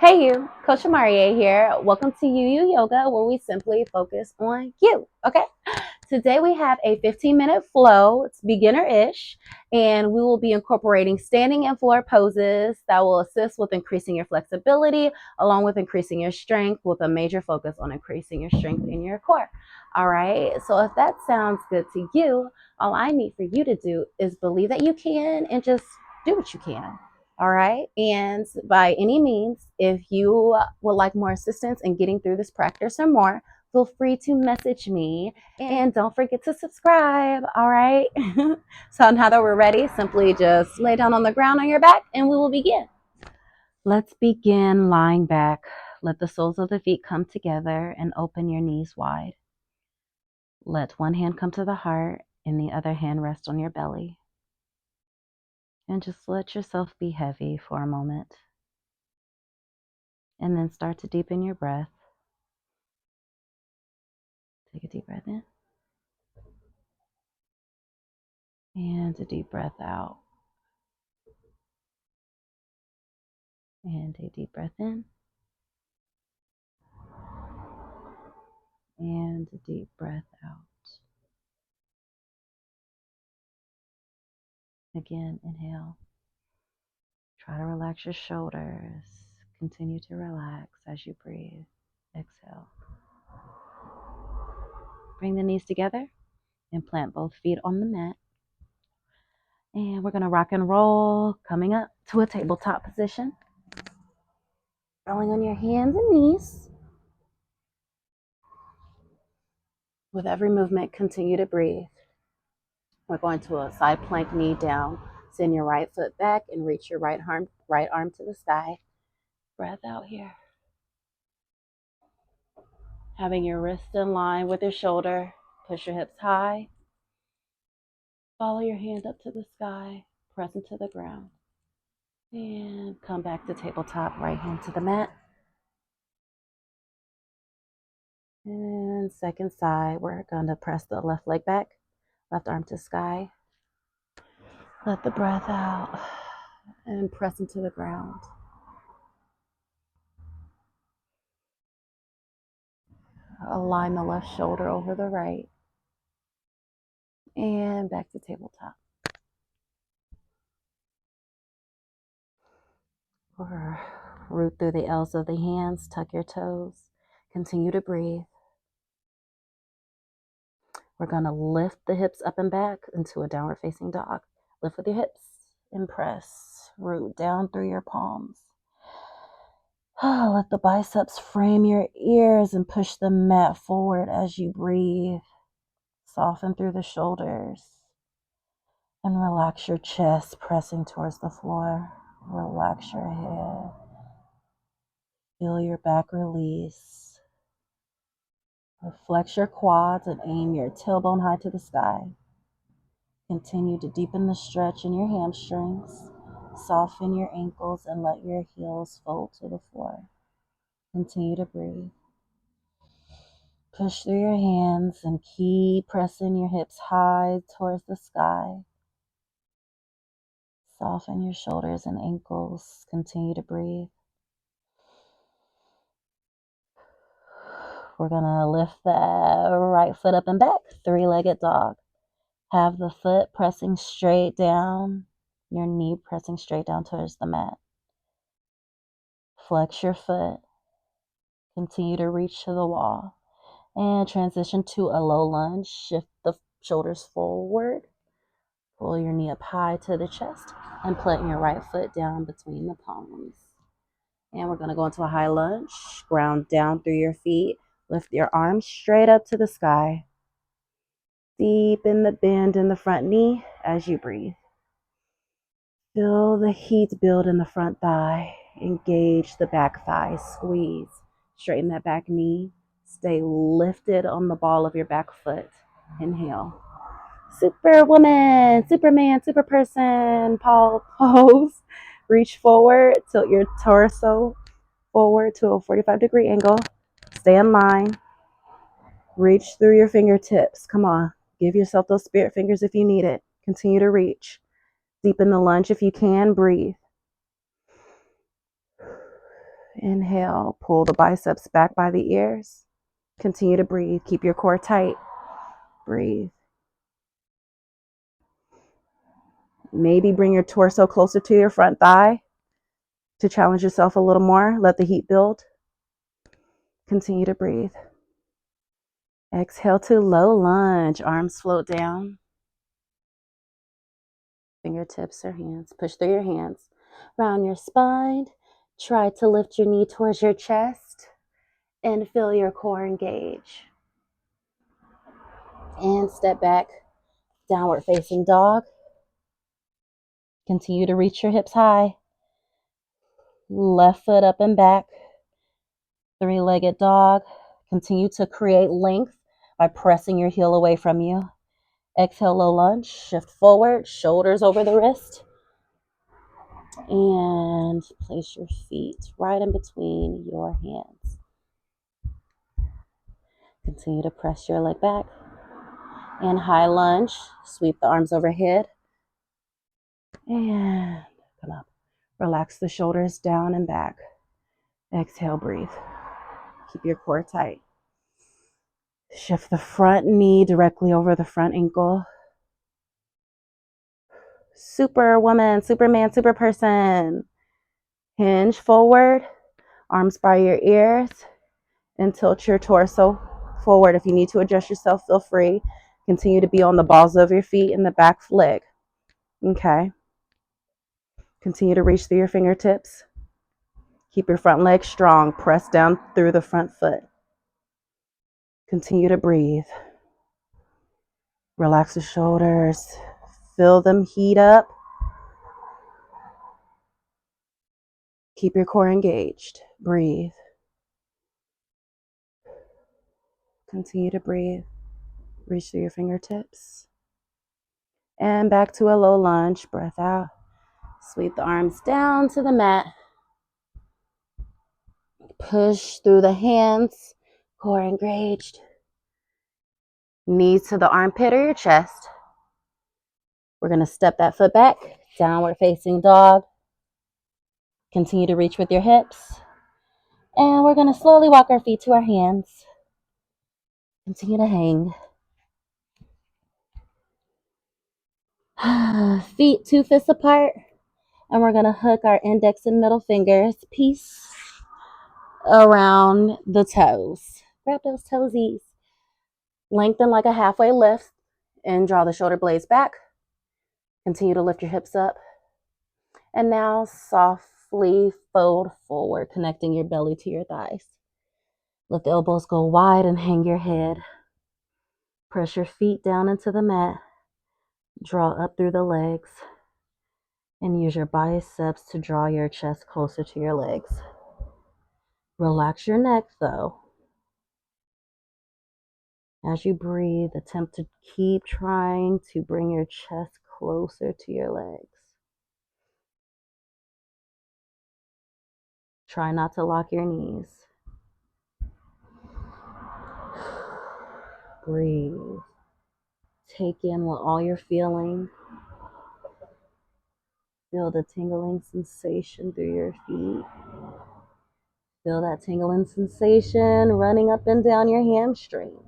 Hey you, Coach Amarie here. Welcome to You Yoga, where we simply focus on you. Okay. Today we have a 15-minute flow. It's beginner-ish, and we will be incorporating standing and floor poses that will assist with increasing your flexibility, along with increasing your strength, with a major focus on increasing your strength in your core. All right. So if that sounds good to you, all I need for you to do is believe that you can and just do what you can. All right. And by any means, if you would like more assistance in getting through this practice or more, feel free to message me and don't forget to subscribe. All right. So now that we're ready, simply just lay down on the ground on your back and we will begin. Let's begin lying back. Let the soles of the feet come together and open your knees wide. Let one hand come to the heart and the other hand rest on your belly. And just let yourself be heavy for a moment. And then start to deepen your breath. Take a deep breath in. And a deep breath out. And a deep breath in. And a deep breath out. Again, inhale. Try to relax your shoulders. Continue to relax as you breathe. Exhale. Bring the knees together and plant both feet on the mat. And we're going to rock and roll, coming up to a tabletop position. Rolling on your hands and knees. With every movement, continue to breathe. We're going to a side plank, knee down. Send your right foot back and reach your right arm to the sky. Breath out here. Having your wrist in line with your shoulder. Push your hips high. Follow your hand up to the sky. Press into the ground. And come back to tabletop. Right hand to the mat. And second side, we're going to press the left leg back. Left arm to sky. Let the breath out. And press into the ground. Align the left shoulder over the right. And back to tabletop. Or root through the L's of the hands, tuck your toes. Continue to breathe. We're going to lift the hips up and back into a downward facing dog. Lift with your hips and press. Root down through your palms. Let the biceps frame your ears and push the mat forward as you breathe. Soften through the shoulders. And relax your chest, pressing towards the floor. Relax your head. Feel your back release. Flex your quads and aim your tailbone high to the sky. Continue to deepen the stretch in your hamstrings. Soften your ankles and let your heels fold to the floor. Continue to breathe. Push through your hands and keep pressing your hips high towards the sky. Soften your shoulders and ankles. Continue to breathe. We're going to lift the right foot up and back, three-legged dog. Have the foot pressing straight down, your knee pressing straight down towards the mat. Flex your foot. Continue to reach to the wall. And transition to a low lunge. Shift the shoulders forward. Pull your knee up high to the chest and plant your right foot down between the palms. And we're going to go into a high lunge. Ground down through your feet. Lift your arms straight up to the sky. Deepen the bend in the front knee as you breathe. Feel the heat build in the front thigh. Engage the back thigh. Squeeze. Straighten that back knee. Stay lifted on the ball of your back foot. Inhale. Superwoman, Superman, super person, pose. Reach forward, tilt your torso forward to a 45-degree angle. Stay in line. Reach through your fingertips. Come on. Give yourself those spirit fingers if you need it. Continue to reach. Deepen the lunge if you can. Breathe. Inhale, pull the biceps back by the ears. Continue to breathe. Keep your core tight. Breathe. Maybe bring your torso closer to your front thigh to challenge yourself a little more. Let the heat build. Continue to breathe. Exhale to low lunge. Arms float down. Fingertips or hands. Push through your hands. Round your spine. Try to lift your knee towards your chest and feel your core engage. And step back. Downward facing dog. Continue to reach your hips high. Left foot up and back. Three-legged dog. Continue to create length by pressing your heel away from you. Exhale, low lunge. Shift forward, shoulders over the wrist. And place your feet right in between your hands. Continue to press your leg back. And high lunge. Sweep the arms overhead. And come up. Relax the shoulders down and back. Exhale, breathe. Keep your core tight. Shift the front knee directly over the front ankle. Superwoman, Superman, super person. Hinge forward, arms by your ears, and tilt your torso forward. If you need to adjust yourself, feel free. Continue to be on the balls of your feet and the back leg. Okay. Continue to reach through your fingertips. Keep your front leg strong. Press down through the front foot. Continue to breathe. Relax the shoulders. Feel them heat up. Keep your core engaged. Breathe. Continue to breathe. Reach through your fingertips. And back to a low lunge. Breath out. Sweep the arms down to the mat. Push through the hands. Core engaged. Knees to the armpit or your chest. We're going to step that foot back. Downward facing dog. Continue to reach with your hips. And we're going to slowly walk our feet to our hands. Continue to hang. Feet 2 fists apart. And we're going to hook our index and middle fingers. Peace around the toes. Grab those toesies. Lengthen like a halfway lift and draw the shoulder blades back. Continue to lift your hips up. And now softly fold forward, connecting your belly to your thighs. Let the elbows go wide and hang your head. Press your feet down into the mat. Draw up through the legs. And use your biceps to draw your chest closer to your legs. Relax your neck though. As you breathe, attempt to keep trying to bring your chest closer to your legs. Try not to lock your knees. Breathe. Take in what all you're feeling. Feel the tingling sensation through your feet. Feel that tingling sensation running up and down your hamstrings.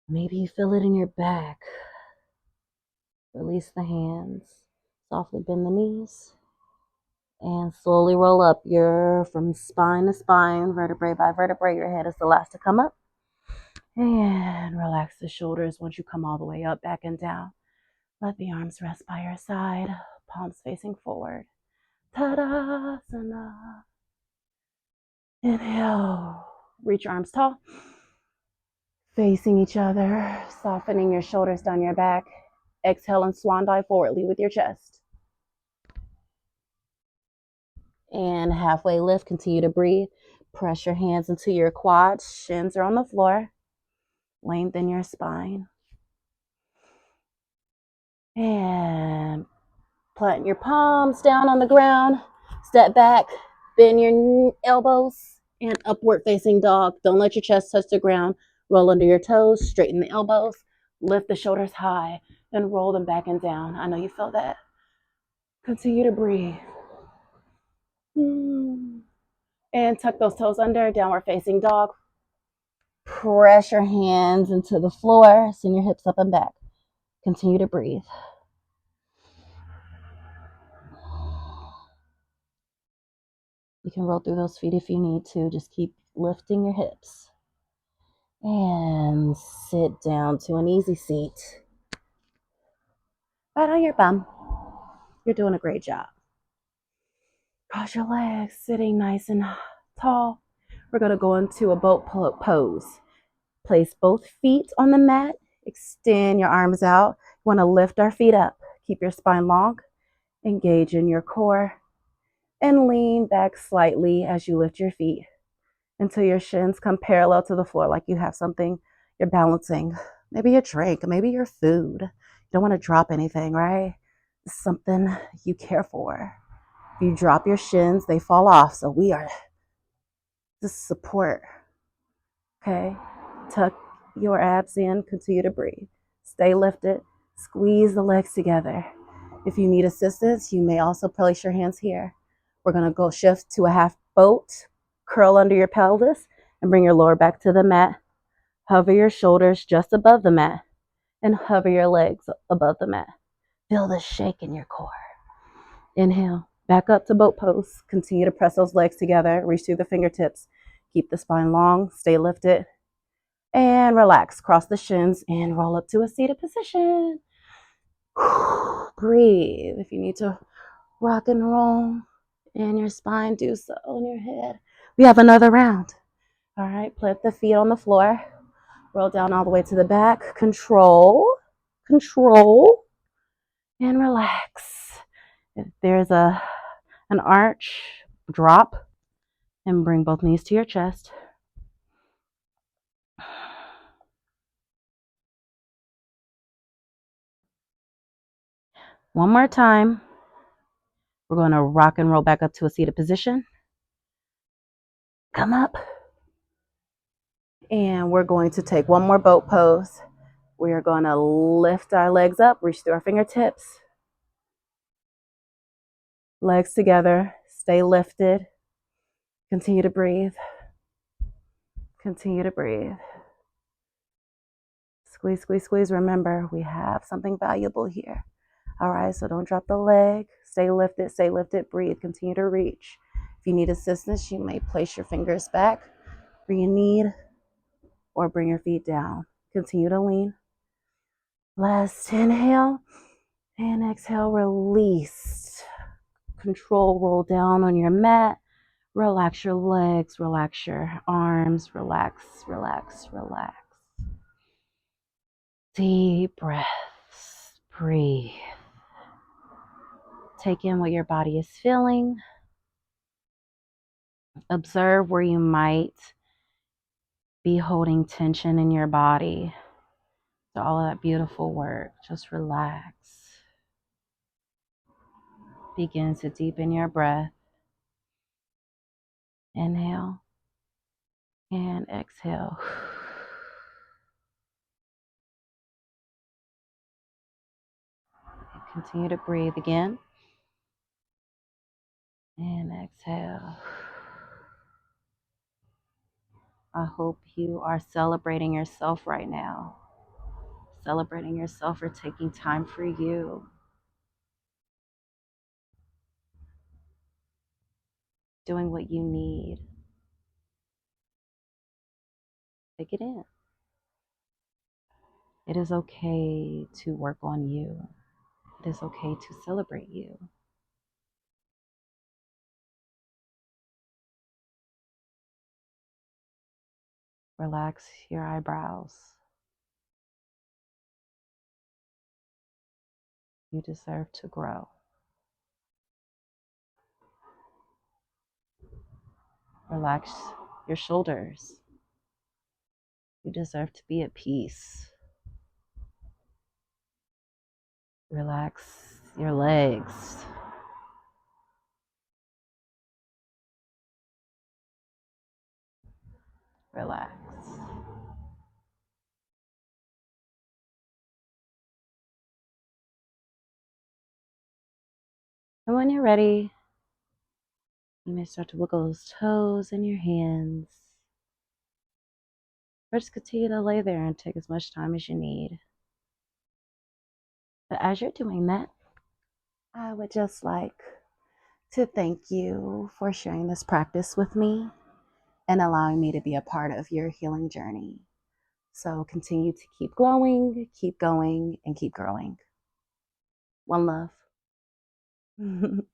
Maybe you feel it in your back. Release the hands. Softly bend the knees. And slowly roll up from spine to spine, vertebrae by vertebrae. Your head is the last to come up. And relax the shoulders once you come all the way up, back and down. Let the arms rest by your side, palms facing forward. Tadasana. Inhale. Reach your arms tall. Facing each other, softening your shoulders down your back. Exhale and swan dive forward. Lead with your chest. And halfway lift, continue to breathe. Press your hands into your quads. Shins are on the floor. Lengthen your spine. And plant your palms down on the ground. Step back. Bend your elbows. And upward facing dog. Don't let your chest touch the ground. Roll under your toes. Straighten the elbows. Lift the shoulders high. And roll them back and down. I know you felt that. Continue to breathe. And tuck those toes under, downward facing dog. Press your hands into the floor, send your hips up and back. Continue to breathe. You can roll through those feet if you need to. Just keep lifting your hips. And sit down to an easy seat. Right on your bum. You're doing a great job. Cross your legs, sitting nice and tall. We're going to go into a boat pose. Place both feet on the mat. Extend your arms out. You want to lift our feet up. Keep your spine long. Engage in your core. And lean back slightly as you lift your feet until your shins come parallel to the floor, like you have something you're balancing. Maybe your drink, maybe your food. You don't want to drop anything, right? Something you care for. If you drop your shins, they fall off. So we are just support. Okay? Tuck your abs in, continue to breathe. Stay lifted, squeeze the legs together. If you need assistance, you may also place your hands here. We're gonna go shift to a half boat, curl under your pelvis, and bring your lower back to the mat. Hover your shoulders just above the mat, and hover your legs above the mat. Feel the shake in your core. Inhale, back up to boat pose. Continue to press those legs together, reach through the fingertips. Keep the spine long, stay lifted. And relax, cross the shins and roll up to a seated position. Breathe. If you need to rock and roll in your spine, do so on your head. We have another round. All right, plant the feet on the floor. Roll down all the way to the back. Control, and relax. If there's an arch, drop and bring both knees to your chest. One more time. We're going to rock and roll back up to a seated position. Come up. And we're going to take one more boat pose. We are going to lift our legs up, reach through our fingertips. Legs together. Stay lifted. Continue to breathe. Continue to breathe. Squeeze, squeeze, squeeze. Remember, we have something valuable here. All right, so don't drop the leg. Stay lifted, breathe. Continue to reach. If you need assistance, you may place your fingers back where you need or bring your feet down. Continue to lean. Last inhale and exhale, release. Control, roll down on your mat. Relax your legs, relax your arms, relax, relax, relax. Deep breaths. Breathe. Take in what your body is feeling. Observe where you might be holding tension in your body. So all of that beautiful work, just relax. Begin to deepen your breath. Inhale and exhale. Continue to breathe again. And exhale. I hope you are celebrating yourself right now. Celebrating yourself for taking time for you. Doing what you need. Take it in. It is okay to work on you. It is okay to celebrate you. Relax your eyebrows. You deserve to grow. Relax your shoulders. You deserve to be at peace. Relax your legs. Relax. And when you're ready, You may start to wiggle those toes in your hands. Or just continue to lay there and take as much time as you need. But as you're doing that, I would just like to thank you for sharing this practice with me and allowing me to be a part of your healing journey. So continue to keep glowing, keep going, and keep growing. One love.